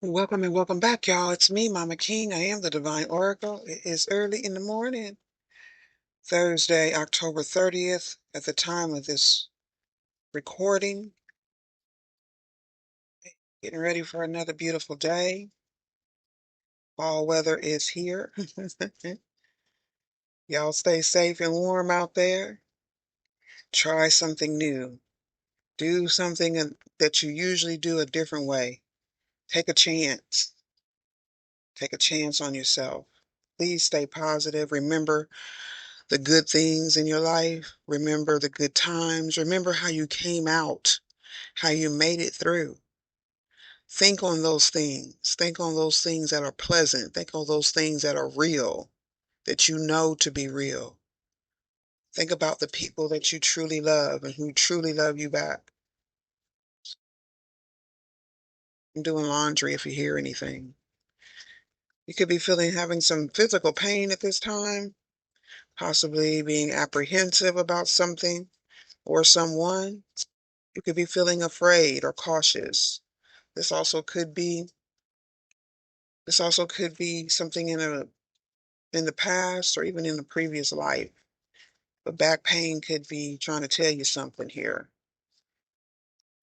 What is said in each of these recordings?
Welcome and welcome back, y'all. It's me, Mama King. I am the Divine Oracle. It is early in the morning, Thursday, October 30th, at the time of this recording. Getting ready for another beautiful day. Fall weather is here. Y'all stay safe and warm out there. Try something new. Do something that you usually do a different way. Take a chance. Take a chance on yourself. Please stay positive. Remember the good things in your life. Remember the good times. Remember how you came out, how you made it through. Think on those things. Think on those things that are pleasant. Think on those things that are real, that you know to be real. Think about the people that you truly love and who truly love you back. I'm doing laundry if you hear anything. You could be having some physical pain at this time, possibly being apprehensive about something or someone. You could be feeling afraid or cautious. This also could be this also could be something in the past or even in the previous life. But back pain could be trying to tell you something here.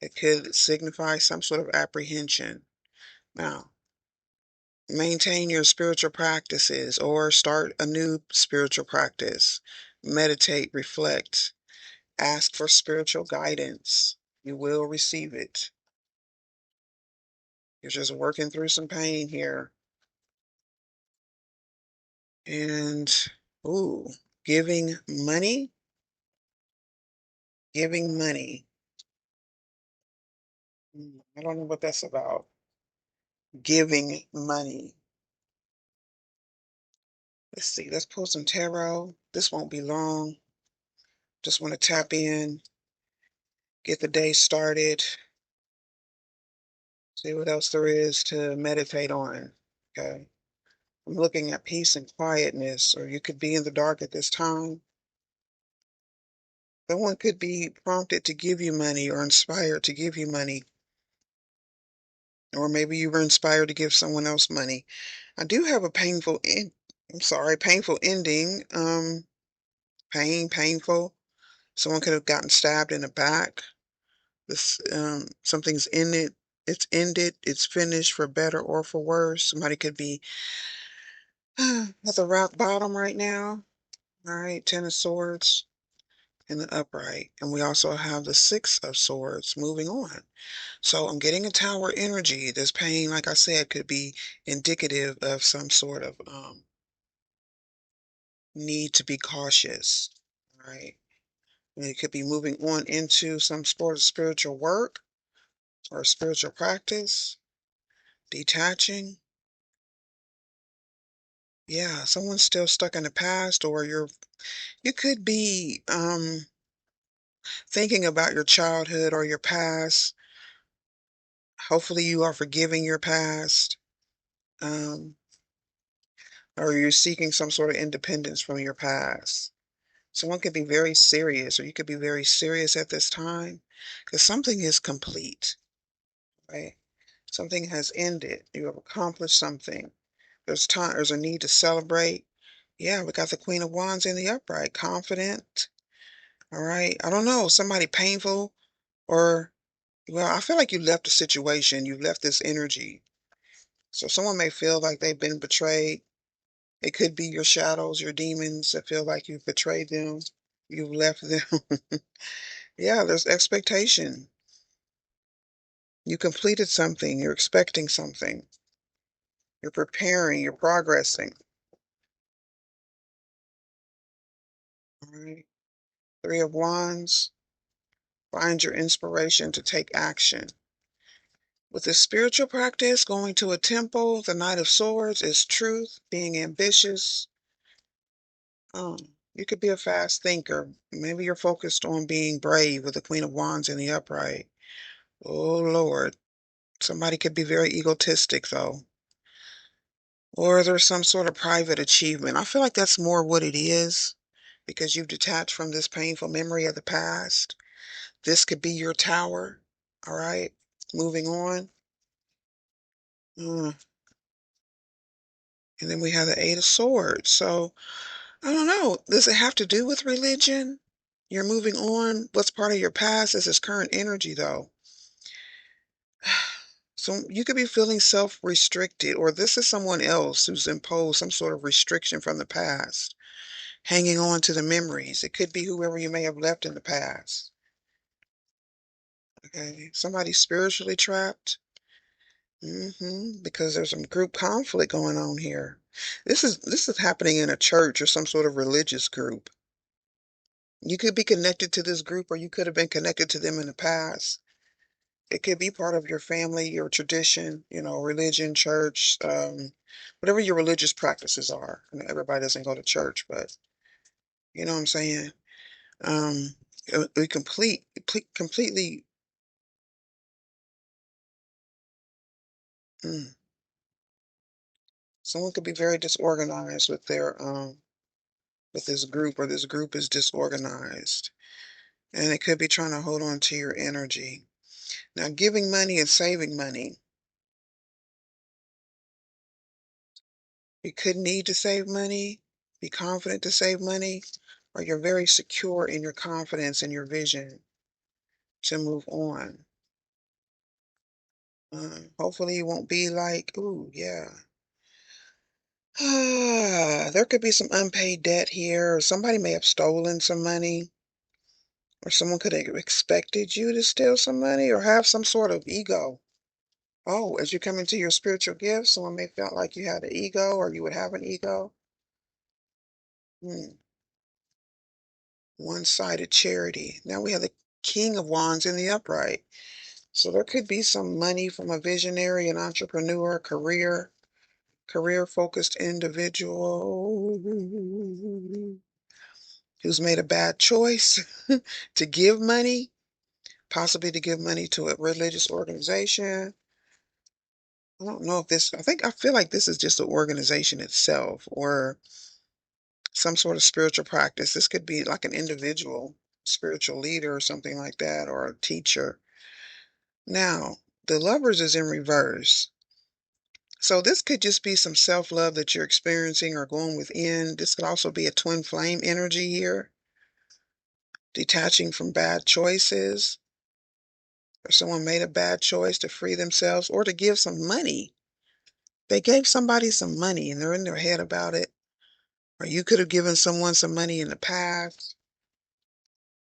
It could signify some sort of apprehension. Now, maintain your spiritual practices or start a new spiritual practice. Meditate, reflect, ask for spiritual guidance. You will receive it. You're just working through some pain here. And, ooh, giving money, giving money. I don't know what that's about. Giving money. Let's see, let's pull some tarot. This won't be long. Just want to tap in, get the day started, see what else there is to meditate on. Okay. I'm looking at peace and quietness, or you could be in the dark at this time. Someone could be prompted to give you money or inspired to give you money. Or maybe you were inspired to give someone else money. I do have a I'm sorry, painful ending. Painful. Someone could have gotten stabbed in the back. Something's in it. It's ended. It's finished for better or for worse. Somebody could be at the rock bottom right now. All right, Ten of Swords in the upright. And we also have the Six of Swords moving on. So I'm getting a tower energy. This pain, like I said, could be indicative of some sort of need to be cautious. All right. And it could be moving on into some sort of spiritual work or spiritual practice, detaching. Yeah, someone's still stuck in the past, or you could be thinking about your childhood or your past. Hopefully you are forgiving your past. Um, or you're seeking some sort of independence from your past. Someone could be very serious, or you could be very serious at this time because something is complete, right? Something has ended. You have accomplished something. There's a need to celebrate. Yeah, we got the Queen of Wands in the upright, confident. All right. I don't know, somebody painful or, well, I feel like you left a situation, you left this energy. So someone may feel like they've been betrayed. It could be your shadows, your demons that feel like you've betrayed them. You've left them. Yeah, there's expectation. You completed something, you're expecting something, you're preparing, you're progressing. All right. Three of Wands, find your inspiration to take action. With this spiritual practice, going to a temple, the Knight of Swords is truth, being ambitious. You could be a fast thinker. Maybe you're focused on being brave with the Queen of Wands in the upright. Oh, Lord. Somebody could be very egotistic, though. Or there's some sort of private achievement. I feel like that's more what it is because you've detached from this painful memory of the past. This could be your tower. All right. Moving on. Mm, and then we have the Eight of Swords. So I don't know. Does it have to do with religion? You're moving on. What's part of your past is this current energy, though. So you could be feeling self-restricted, or this is someone else who's imposed some sort of restriction from the past, hanging on to the memories. It could be whoever you may have left in the past. Okay. Somebody spiritually trapped. Because there's some group conflict going on here. This is happening in a church or some sort of religious group. You could be connected to this group, or you could have been connected to them in the past. It could be part of your family, your tradition, religion, church, whatever your religious practices are. Everybody doesn't go to church, but you know what I'm saying? We completely, mm, someone could be very disorganized with with this group, or this group is disorganized. And it could be trying to hold on to your energy. Now, giving money and saving money. You could need to save money, be confident to save money, or you're very secure in your confidence and your vision to move on. Hopefully, you won't be like, ooh, yeah. There could be some unpaid debt here, or somebody may have stolen some money, or someone could have expected you to steal some money or have some sort of ego. Oh, as you come into your spiritual gifts, someone may felt like you had an ego or you would have an ego. Hmm. One-sided charity. Now we have the King of Wands in the upright. So there could be some money from a visionary, an entrepreneur, career-focused individual who's made a bad choice to give money, possibly to give money to a religious organization. I don't know if I feel like this is just the organization itself, or some sort of spiritual practice. This could be like an individual spiritual leader or something like that, or a teacher. Now, the lovers is in reverse. So this could just be some self-love that you're experiencing or going within. This could also be a twin flame energy here, detaching from bad choices, or someone made a bad choice to free themselves or to give some money. They gave somebody some money and they're in their head about it. Or you could have given someone some money in the past.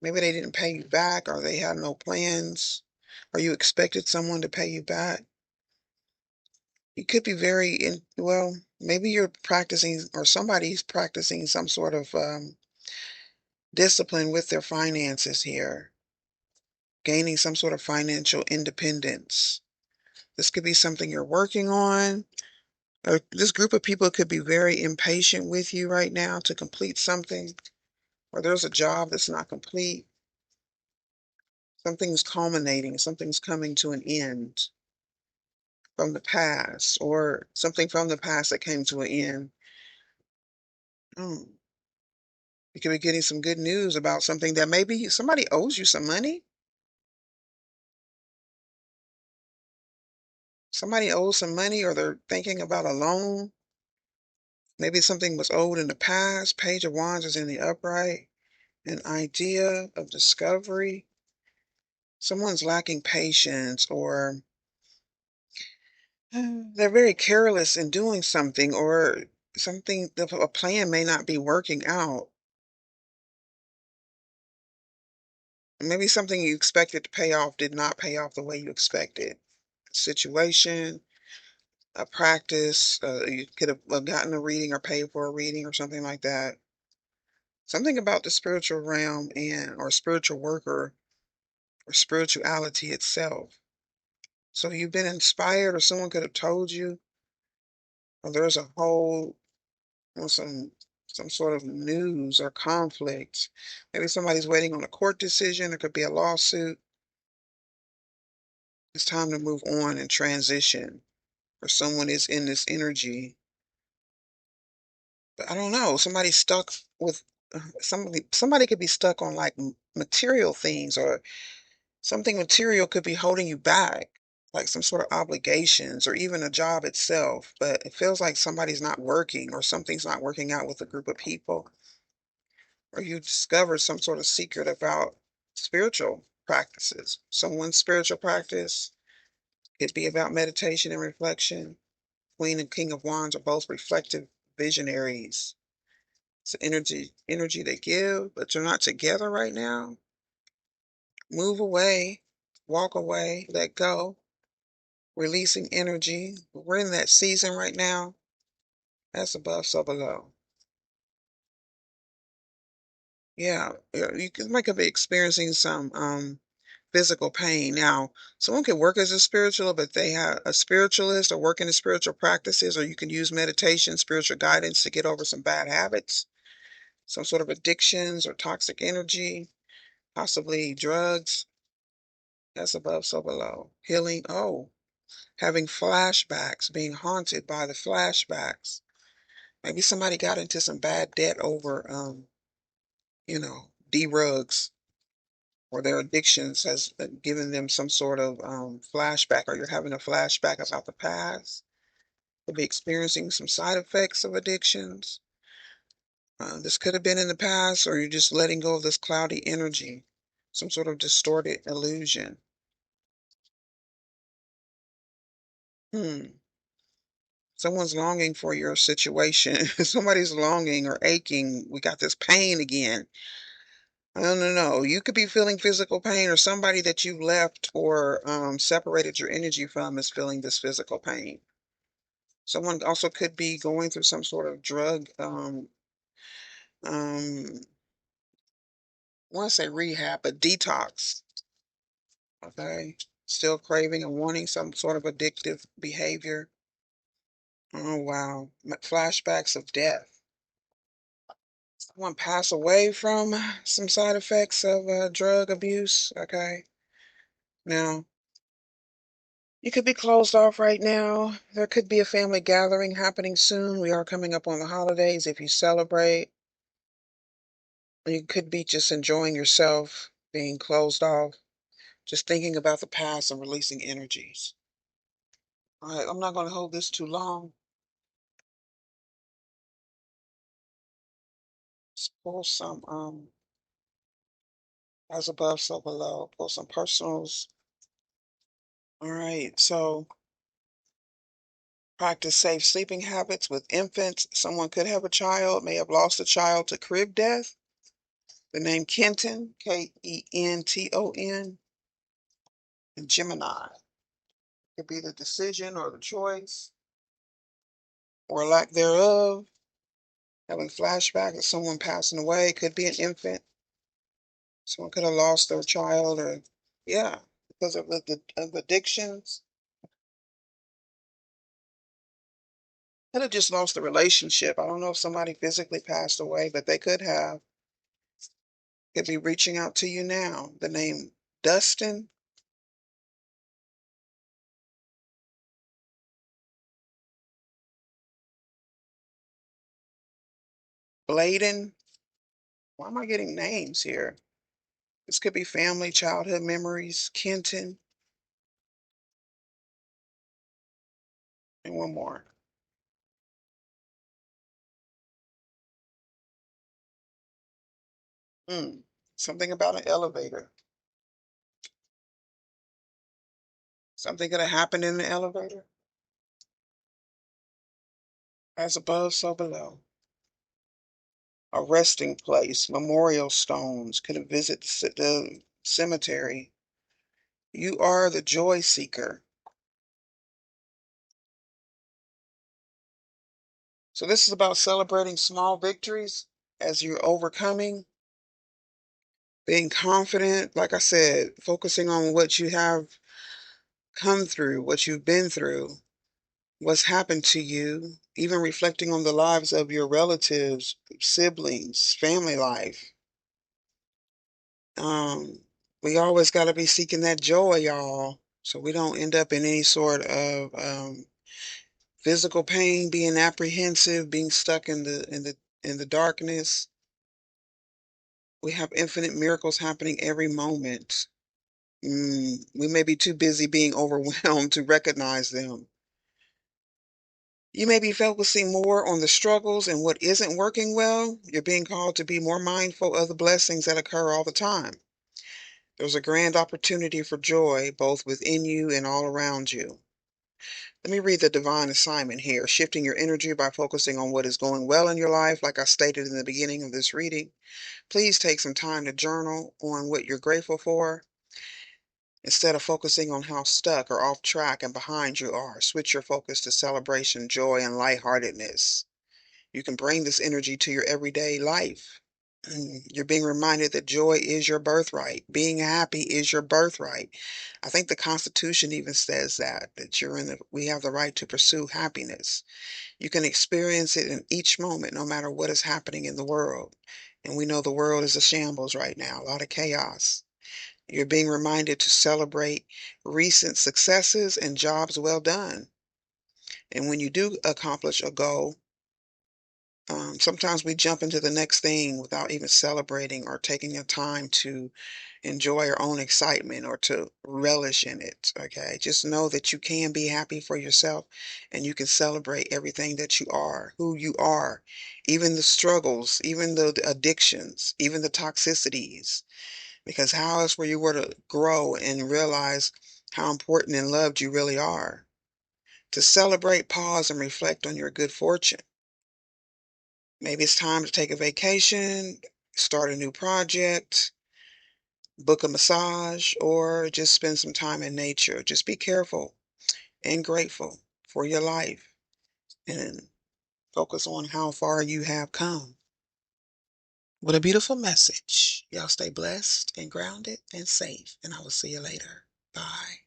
Maybe they didn't pay you back, or they had no plans, or you expected someone to pay you back. You could be well, maybe you're practicing, or somebody's practicing some sort of discipline with their finances here, gaining some sort of financial independence. This could be something you're working on. Or this group of people could be very impatient with you right now to complete something, or there's a job that's not complete. Something's culminating, something's coming to an end from the past, or something from the past that came to an end. Mm. You could be getting some good news about something that maybe somebody owes you some money. Somebody owes some money, or they're thinking about a loan. Maybe something was owed in the past. Page of Wands is in the upright. An idea of discovery. Someone's lacking patience, or they're very careless in doing something, or a plan may not be working out. Maybe something you expected to pay off did not pay off the way you expected. Situation, a practice, you could have gotten a reading or paid for a reading or something like that. Something about the spiritual realm and or spiritual worker or spirituality itself. So you've been inspired, or someone could have told you, or there's a whole or some sort of news or conflict. Maybe somebody's waiting on a court decision. There could be a lawsuit. It's time to move on and transition, or someone is in this energy. But I don't know, somebody's stuck with somebody could be stuck on like material things, or something material could be holding you back. like some sort of obligations or even a job itself, but it feels like somebody's not working or something's not working out with a group of people, or you discover some sort of secret about spiritual practices. Someone's spiritual practice could be about meditation and reflection. Queen and King of Wands are both reflective visionaries. It's energy they give, but they're not together right now. Move away, walk away, let go, releasing energy. We're in that season right now. That's above, so below. Yeah, you can might could be experiencing some physical pain. Now, someone could work as a spiritual, but they have a spiritualist or work in the spiritual practices, or you can use meditation, spiritual guidance to get over some bad habits, some sort of addictions or toxic energy, possibly drugs. That's above, so below. Healing. Oh, having flashbacks, being haunted by the flashbacks. Maybe somebody got into some bad debt over, D-rugs, or their addictions has given them some sort of flashback, or you're having a flashback about the past. Could be experiencing some side effects of addictions. This could have been in the past, or you're just letting go of this cloudy energy, some sort of distorted illusion. Hmm. Someone's longing for your situation. Somebody's longing or aching. We got this pain again. No, no, no. You could be feeling physical pain, or somebody that you left or separated your energy from is feeling this physical pain. Someone also could be going through some sort of drug, I want to say rehab, but detox. Okay. Still craving and wanting some sort of addictive behavior. Oh, wow. Flashbacks of death. Someone pass away from some side effects of drug abuse. Okay. Now, you could be closed off right now. There could be a family gathering happening soon. We are coming up on the holidays. If you celebrate, you could be just enjoying yourself, being closed off, just thinking about the past and releasing energies. All right, I'm not going to hold this too long. Let's pull some as above, so below. Pull some personals. All right, so practice safe sleeping habits with infants. Someone could have a child, may have lost a child to crib death. The name Kenton, Kenton, and Gemini. Could be the decision or the choice or lack thereof. Having flashbacks of someone passing away. Could be an infant. Someone could have lost their child, or yeah, because of of addictions. Could have just lost the relationship. I don't know if somebody physically passed away, but they could have. Could be reaching out to you now. The name Dustin, Bladen. Why am I getting names here? This could be family, childhood memories, Kenton, and one more. Hmm. Something about an elevator. Something could have happened in the elevator. As above, so below. A resting place, memorial stones. Could have visited the cemetery. You are the joy seeker. So this is about celebrating small victories as you're overcoming, being confident, like I said, focusing on what you have come through, what you've been through, what's happened to you, even reflecting on the lives of your relatives, siblings, family life. Um, we always got to be seeking that joy, y'all, so we don't end up in any sort of physical pain, being apprehensive, being stuck in the darkness. We have infinite miracles happening every moment. We may be too busy being overwhelmed to recognize them. You may be focusing more on the struggles and what isn't working well. You're being called to be more mindful of the blessings that occur all the time. There's a grand opportunity for joy both within you and all around you. Let me read the divine assignment here, shifting your energy by focusing on what is going well in your life, like I stated in the beginning of this reading. Please take some time to journal on what you're grateful for. Instead of focusing on how stuck or off track and behind you are, switch your focus to celebration, joy, and lightheartedness. You can bring this energy to your everyday life. You're being reminded that joy is your birthright. Being happy is your birthright. I think the Constitution even says that we have the right to pursue happiness. You can experience it in each moment, no matter what is happening in the world. And we know the world is a shambles right now, a lot of chaos. You're being reminded to celebrate recent successes and jobs well done. And when you do accomplish a goal, sometimes we jump into the next thing without even celebrating or taking the time to enjoy our own excitement or to relish in it. Okay. Just know that you can be happy for yourself and you can celebrate everything that you are, who you are, even the struggles, even the addictions, even the toxicities. Because how else were you were to grow and realize how important and loved you really are? To celebrate, pause, and reflect on your good fortune. Maybe it's time to take a vacation, start a new project, book a massage, or just spend some time in nature. Just be careful and grateful for your life and focus on how far you have come. What a beautiful message. Y'all stay blessed and grounded and safe, and I will see you later. Bye.